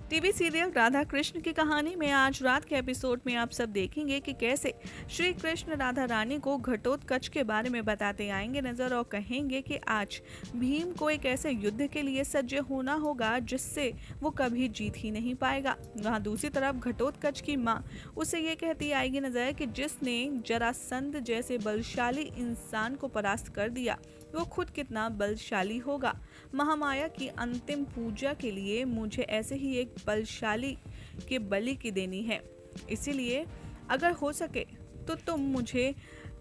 TV serial Radha Krishna की कहानी में आज रात के एपिसोड में आप सब देखेंगे कि कैसे श्री कृष्ण राधा रानी को घटोत्कच के बारे में बताते आएंगे नजर और कहेंगे कि आज भीम को एक ऐसे युद्ध के लिए सज्ज होना होगा जिससे वो कभी जीत ही नहीं पाएगा। वहाँ दूसरी तरफ घटोत्कच की माँ उसे ये कहती आएगी नजर कि जिसने जरासंध जैसे बलशाली इंसान को परास्त कर दिया वो खुद कितना बलशाली होगा। महामाया की अंतिम पूजा के लिए मुझे ऐसे ही एक बलशाली के बलि की देनी है, इसीलिए अगर हो सके तो तुम मुझे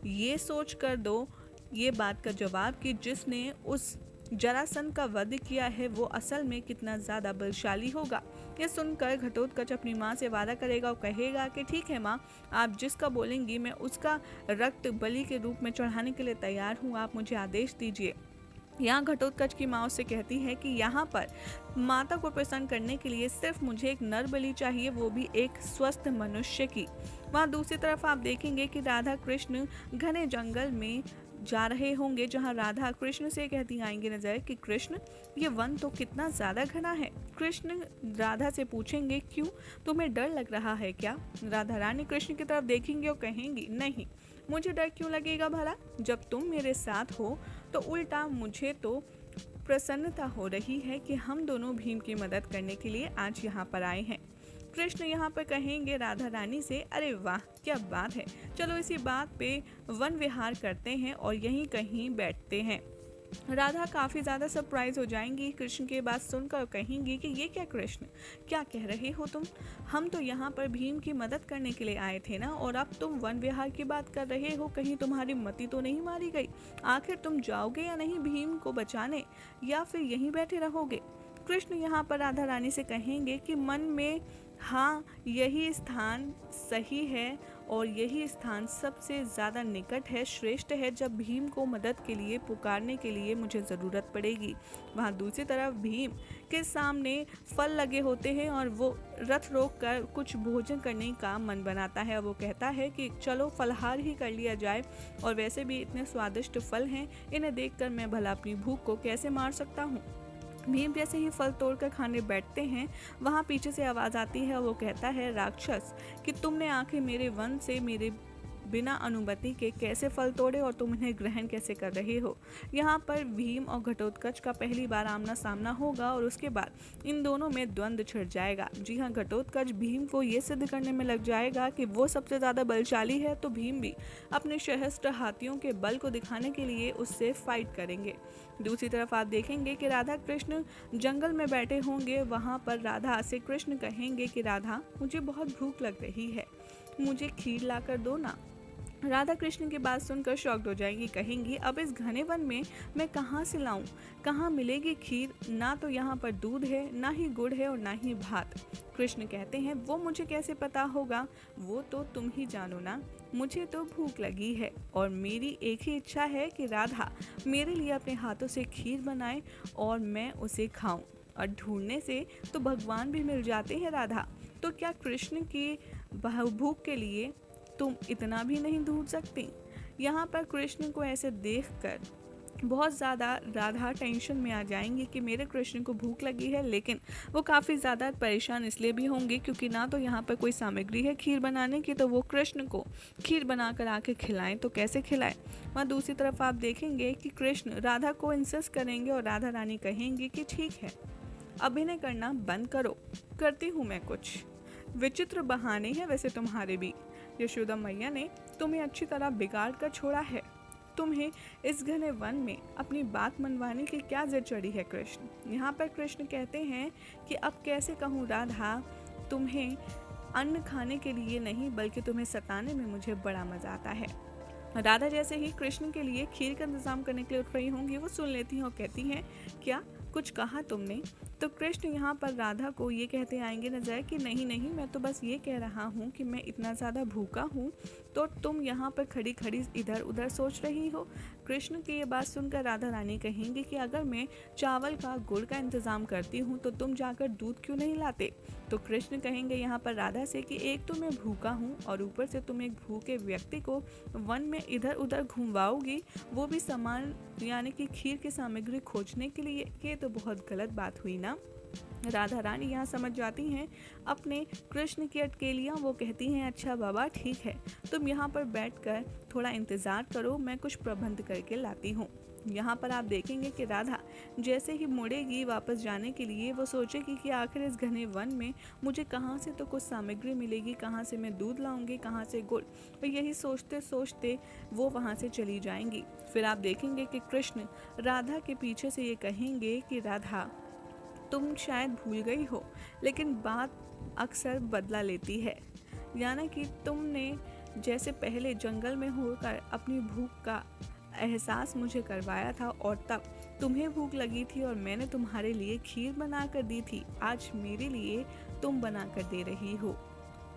ये सोच कर दो ये बात का जवाब कि जिसने उस जरासंध का वध किया है वो असल में कितना ज्यादा बलशाली होगा। यह सुनकर घटोत्कच अपनी माँ से वादा करेगा और कहेगा कि ठीक है माँ, आप जिसका बोलेंगी मैं उसका रक्त बलि के रूप में चढ़ाने के लिए तैयार हूँ, आप मुझे आदेश दीजिए। यहाँ घटोत्कच की माँ उससे कहती है कि यहाँ पर माता को प्रसन्न करने के लिए सिर्फ मुझे एक नर बलि चाहिए, वो भी एक स्वस्थ मनुष्य की। वहाँ दूसरी तरफ आप देखेंगे कि राधा कृष्ण घने जंगल में जा रहे होंगे, जहाँ राधा कृष्ण से कहती आएंगे नजर कि कृष्ण ये वन तो कितना ज्यादा घना है। कृष्ण राधा से पूछेंगे क्यों, तुम्हें डर लग रहा है क्या? राधा रानी कृष्ण की तरफ देखेंगे और कहेंगी नहीं, मुझे डर क्यों लगेगा भला, जब तुम मेरे साथ हो तो उल्टा मुझे तो प्रसन्नता हो रही है कि हम दोनों भीम की मदद करने के लिए आज यहाँ पर आए हैं। कृष्ण यहाँ पर कहेंगे राधा रानी से अरे वाह क्या बात है, चलो इसी बात पे वन विहार करते हैं और यहीं कहीं बैठते हैं। राधा काफी ज्यादा सरप्राइज हो जाएंगी कृष्ण की बात सुनकर, कहेंगी कि ये क्या कृष्ण, क्या कह रहे हो तुम? हम तो यहाँ पर भीम की मदद करने के लिए आए थे ना, और अब तुम वन विहार की बात कर रहे हो, कहीं तुम्हारी मति तो नहीं मारी गई? आखिर तुम जाओगे या नहीं भीम को बचाने, या फिर यहीं बैठे रहोगे? कृष्ण यहाँ पर राधा रानी से कहेंगे कि मन में हाँ यही स्थान सही है और यही स्थान सबसे ज़्यादा निकट है, श्रेष्ठ है, जब भीम को मदद के लिए पुकारने के लिए मुझे ज़रूरत पड़ेगी। वहाँ दूसरी तरफ भीम के सामने फल लगे होते हैं और वो रथ रोक कर कुछ भोजन करने का मन बनाता है। वो कहता है कि चलो फलहार ही कर लिया जाए, और वैसे भी इतने स्वादिष्ट फल हैं, इन्हें देखकर मैं भला अपनी भूख को कैसे मार सकता हूँ। भीम जैसे ही फल तोड़कर खाने बैठते हैं, वहाँ पीछे से आवाज़ आती है और वो कहता है राक्षस कि तुमने आखिर मेरे वन से मेरे बिना अनुमति के कैसे फल तोड़े और तुम इन्हें ग्रहण कैसे कर रहे हो? यहाँ पर भीम और घटोत्कच का पहली बार आमना सामना होगा और उसके बाद इन दोनों में द्वंद्व छिड़ जाएगा। जी हाँ, घटोत्कच भीम को ये सिद्ध करने में लग जाएगा कि वो सबसे ज़्यादा बलशाली है, तो भीम भी अपने सहस्त्र हाथियों के बल को दिखाने के लिए उससे फाइट करेंगे। दूसरी तरफ आप देखेंगे कि राधा कृष्ण जंगल में बैठे होंगे। वहाँ पर राधा से कृष्ण कहेंगे कि राधा मुझे बहुत भूख लग रही है, मुझे खीर ला कर दो ना। राधा कृष्ण की बात सुनकर शॉक्ड हो जाएंगी, कहेंगी अब इस घने वन में मैं कहाँ से लाऊं, कहाँ मिलेगी खीर? ना तो यहाँ पर दूध है, ना ही गुड़ है और ना ही भात। कृष्ण कहते हैं वो मुझे कैसे पता होगा, वो तो तुम ही जानो ना। मुझे तो भूख लगी है और मेरी एक ही इच्छा है कि राधा मेरे लिए अपने हाथों से खीर बनाए और मैं उसे खाऊं, और ढूंढने से तो भगवान भी मिल जाते हैं राधा। तो क्या कृष्ण की भूख के लिए तुम इतना भी नहीं ढूंढ सकती? यहाँ पर कृष्ण को ऐसे देखकर बहुत ज़्यादा राधा टेंशन में आ जाएंगी कि मेरे कृष्ण को भूख लगी है, लेकिन वो काफ़ी ज़्यादा परेशान इसलिए भी होंगी क्योंकि ना तो यहाँ पर कोई सामग्री है खीर बनाने की, तो वो कृष्ण को खीर बनाकर आके खिलाएं तो कैसे खिलाएं। वहाँ दूसरी तरफ आप देखेंगे कि कृष्ण राधा को इंसिस्ट करेंगे और राधा रानी कहेंगी कि ठीक है, अभिनय करना बंद करो, करती हूँ मैं कुछ। विचित्र बहाने हैं वैसे तुम्हारे भी, यशोदा मैया ने तुम्हें अच्छी तरह बिगाड़ कर छोड़ा है। तुम्हें इस घने वन में अपनी बात मनवाने की क्या जिद चढ़ी है कृष्ण? यहाँ पर कृष्ण कहते हैं कि अब कैसे कहूँ राधा, तुम्हें अन्न खाने के लिए नहीं बल्कि तुम्हें सताने में मुझे बड़ा मजा आता है। राधा जैसे ही कृष्ण के लिए खीर का इंतजाम करने के लिए उठ रही होंगी, वो सुन लेती हैं और कहती हैं क्या कुछ कहा तुमने? तो कृष्ण यहाँ पर राधा को ये कहते आएंगे नजर कि नहीं नहीं, मैं तो बस ये कह रहा हूँ कि मैं इतना ज़्यादा भूखा हूँ तो तुम यहाँ पर खड़ी खड़ी इधर उधर सोच रही हो। कृष्ण की ये बात सुनकर राधा रानी कहेंगी कि अगर मैं चावल का गुड़ का इंतजाम करती हूँ तो तुम जाकर दूध क्यों नहीं लाते। तो कृष्ण कहेंगे यहाँ पर राधा से कि एक तो मैं भूखा हूँ और ऊपर से तुम एक भूखे व्यक्ति को वन में इधर उधर घुमवाओगी, वो भी सामान यानी कि खीर की सामग्री खोजने के लिए। ये तो बहुत गलत बात हुई ना। राधा रानी यहाँ समझ जाती हैं अपने कृष्ण की अटकेलियाँ। वो कहती हैं अच्छा बाबा ठीक है, तुम यहाँ पर बैठकर थोड़ा इंतज़ार करो, मैं कुछ प्रबंध करके लाती हूँ। यहाँ पर आप देखेंगे कि राधा जैसे ही मुड़ेगी वापस जाने के लिए, वो सोचेगी कि आखिर इस घने वन में मुझे कहाँ से तो कुछ सामग्री मिलेगी, कहाँ से मैं दूध लाऊंगी, कहाँ से गुड़। और यही सोचते सोचते वो वहाँ से चली जाएंगी। फिर आप देखेंगे कि कृष्ण राधा के पीछे से ये कहेंगे कि राधा तुम शायद भूल गई हो, लेकिन बात अक्सर बदला लेती है। यानी कि तुमने जैसे पहले जंगल में होकर अपनी भूख का एहसास मुझे करवाया था और तब तुम्हें भूख लगी थी और मैंने तुम्हारे लिए खीर बना कर दी थी, आज मेरे लिए तुम बना कर दे रही हो।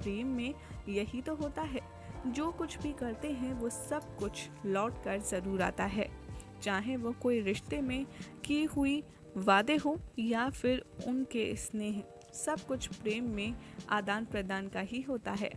प्रेम में यही तो होता है, जो कुछ भी करते हैं वो सब कुछ लौट कर ज़रूर आता है, चाहे वो कोई रिश्ते में की हुई वादे हो या फिर उनके स्नेह। सब कुछ प्रेम में आदान प्रदान का ही होता है।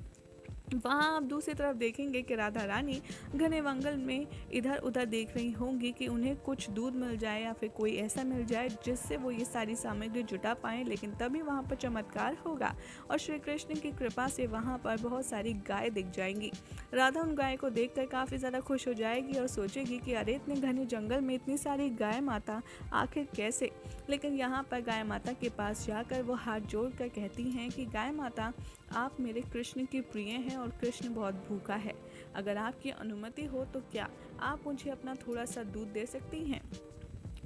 वहाँ आप दूसरी तरफ देखेंगे कि राधा रानी घने जंगल में इधर उधर देख रही होंगी कि उन्हें कुछ दूध मिल जाए या फिर कोई ऐसा मिल जाए जिससे वो ये सारी सामग्री जुटा पाएं। लेकिन तभी वहाँ पर चमत्कार होगा और श्री कृष्ण की कृपा से वहाँ पर बहुत सारी गाय दिख जाएंगी। राधा उन गाय को देखकर काफ़ी ज़्यादा खुश हो जाएगी और सोचेगी कि अरे इतने घने जंगल में इतनी सारी गाय माता आखिर कैसे। लेकिन यहाँ पर गाय माता के पास जाकर वो हाथ जोड़ कर कहती हैं कि गाय माता आप मेरे कृष्ण की प्रिय हैं और कृष्ण बहुत भूखा है, अगर आपकी अनुमति हो तो क्या आप मुझे अपना थोड़ा सा दूध दे सकती हैं।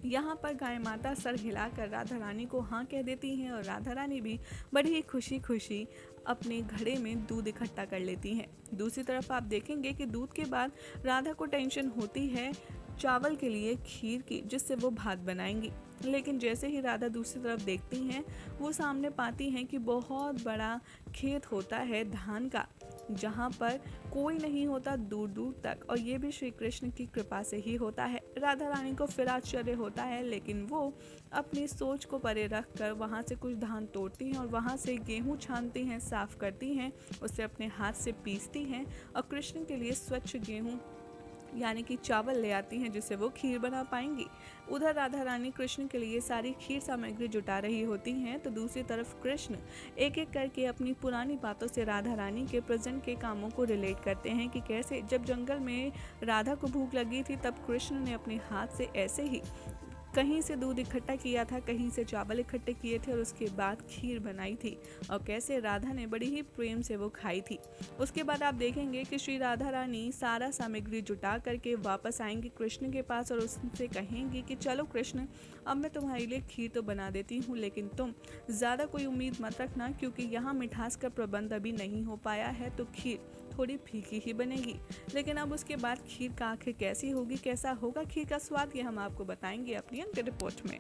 यहाँ पर गाय माता सर हिलाकर राधा रानी को हाँ कह देती हैं और राधा रानी भी बड़ी ही खुशी खुशी अपने घड़े में दूध इकट्ठा कर लेती हैं। दूसरी तरफ आप देखेंगे कि दूध के बाद राधा को टेंशन होती है चावल के लिए खीर की, जिससे वो भात बनाएंगी। लेकिन जैसे ही राधा दूसरी तरफ देखती हैं, वो सामने पाती हैं कि बहुत बड़ा खेत होता है धान का, जहाँ पर कोई नहीं होता दूर दूर तक, और ये भी श्री कृष्ण की कृपा से ही होता है। राधा रानी को फिर आश्चर्य होता है, लेकिन वो अपनी सोच को परे रख कर वहाँ से कुछ धान तोड़ती हैं और वहाँ से गेहूँ छानती हैं, साफ करती हैं, उसे अपने हाथ से पीसती हैं और कृष्ण के लिए स्वच्छ गेहूँ यानी कि चावल ले आती हैं, जिससे वो खीर बना पाएंगी। उधर राधा रानी कृष्ण के लिए सारी खीर सामग्री जुटा रही होती हैं, तो दूसरी तरफ कृष्ण एक एक करके अपनी पुरानी बातों से राधा रानी के प्रेजेंट के कामों को रिलेट करते हैं कि कैसे जब जंगल में राधा को भूख लगी थी तब कृष्ण ने अपने हाथ से ऐसे ही कहीं से दूध इकट्ठा किया था, कहीं से चावल इकट्ठे किए थे और उसके बाद खीर बनाई थी और कैसे राधा ने बड़ी ही प्रेम से वो खाई थी। उसके बाद आप देखेंगे कि श्री राधा रानी सारा सामग्री जुटा करके वापस आएंगी कृष्ण के पास और उससे कहेंगी कि चलो कृष्ण, अब मैं तुम्हारे लिए खीर तो बना देती हूँ, लेकिन तुम ज़्यादा कोई उम्मीद मत रखना, क्योंकि यहाँ मिठास का प्रबंध अभी नहीं हो पाया है, तो खीर थोड़ी फीकी ही बनेगी। लेकिन अब उसके बाद खीर का आखिर कैसी होगी, कैसा होगा खीर का स्वाद, ये हम आपको बताएंगे अपनी अंक रिपोर्ट में।